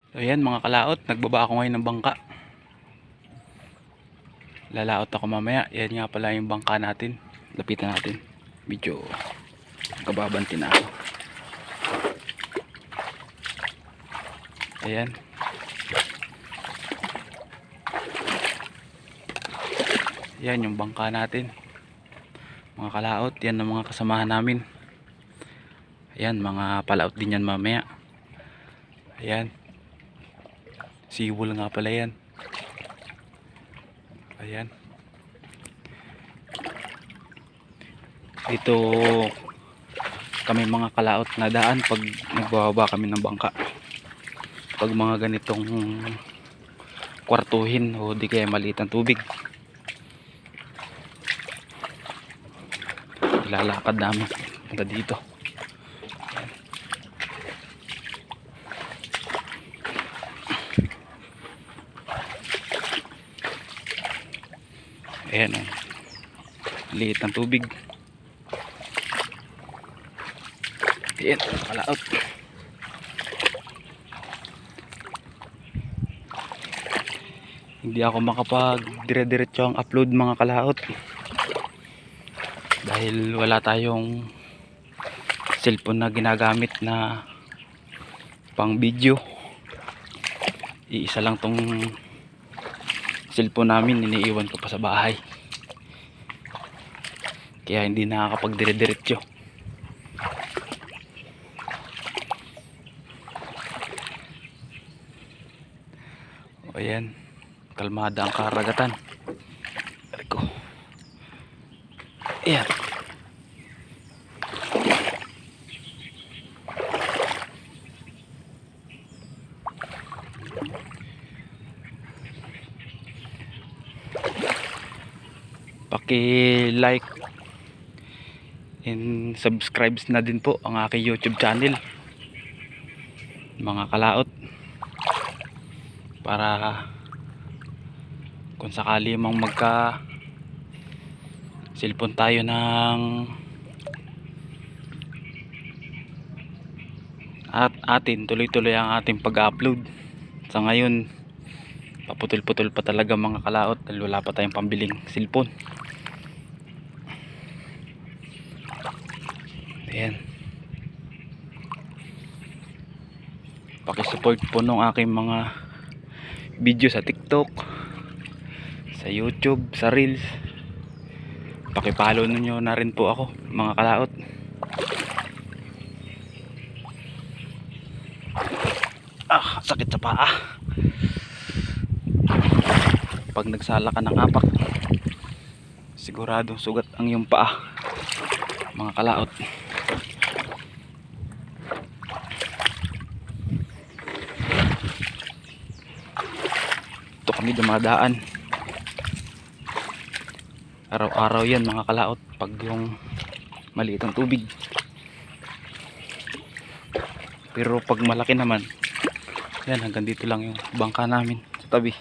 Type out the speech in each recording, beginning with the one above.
So ayan mga kalaot, nagbaba ako ngayon ng bangka. Lalaot ako mamaya. Yan nga pala yung bangka natin. Lapitan natin. Medyo kababanti na ako. Ayan. Yan yung bangka natin. Mga kalaot, yan ang mga kasamahan namin. Ayan, mga palaot din yan mamaya. Ayan. Seawall nga pala yan. Ayan. Dito kami mga kalaot na daan pag nagbababa kami ng bangka. Pag mga ganitong kwartuhin o di kaya maliit ang tubig, ilalakad namin punta dito. Ayan o, liit ng tubig. Ayan, kalaot. Hindi ako makapag dire-diretso ang upload mga kalaot dahil wala tayong cellphone na ginagamit na pang video. Iisa lang tong cellphone namin, iniiwan ko pa sa bahay, kaya hindi nakakapag dire-diretso. O ayan, kalmada ang karagatan. Ko. Ayan. Paki-like and subscribe na din po ang aking YouTube channel mga kalaot, para kung sakali mang magka cellphone tayo ng atin, tuloy-tuloy ang ating pag-upload. Sa ngayon paputol-putol pa talaga mga kalaot dahil wala pa tayong pambiling cellphone. Ayan, pakisupport po nung aking mga video sa TikTok, sa YouTube, sa Reels. Pakipollow ninyo na rin po ako mga kalaot. Sakit sa paa pag nagsala ka ng apak, siguradong sugat ang iyong paa mga kalaot. Ito kami dumadaan araw-araw yan mga kalaot pag yung maliit ang tubig, pero pag malaki naman yan, hanggang dito lang yung bangka namin sa tabi.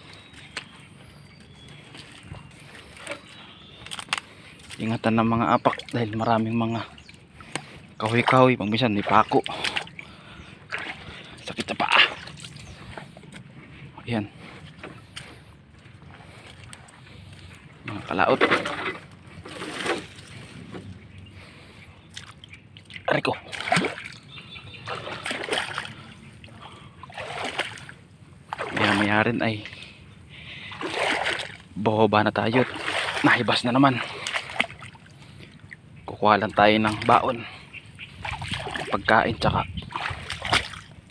Ingatan ng mga apak dahil maraming mga kahoy-kahoy, pagminsan may pako. Sakit sa paa. Ayan mga kalaot. Aray ko. Maya rin ay bababa na tayo. Nahibas na naman. Kukuha lang tayo ng baon, pagkain tsaka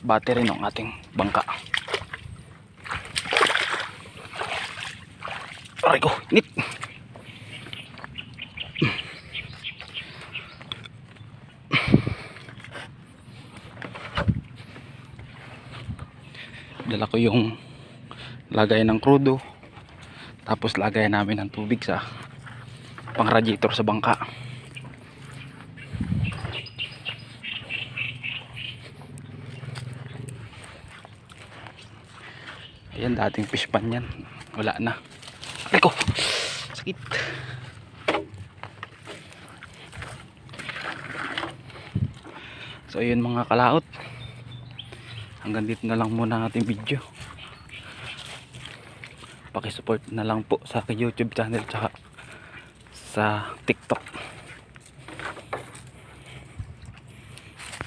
battery ng ating bangka. Aray ko, init. Dala ko yung lagay ng krudo, tapos lagay namin ng tubig sa pang radiator sa bangka. Ayan, dating fish pan yan, wala na. Ay ko, sakit. So ayun mga kalaot, hanggang dito na lang muna ang ating video. Pakisupport na lang po sa aking YouTube channel tsaka sa TikTok.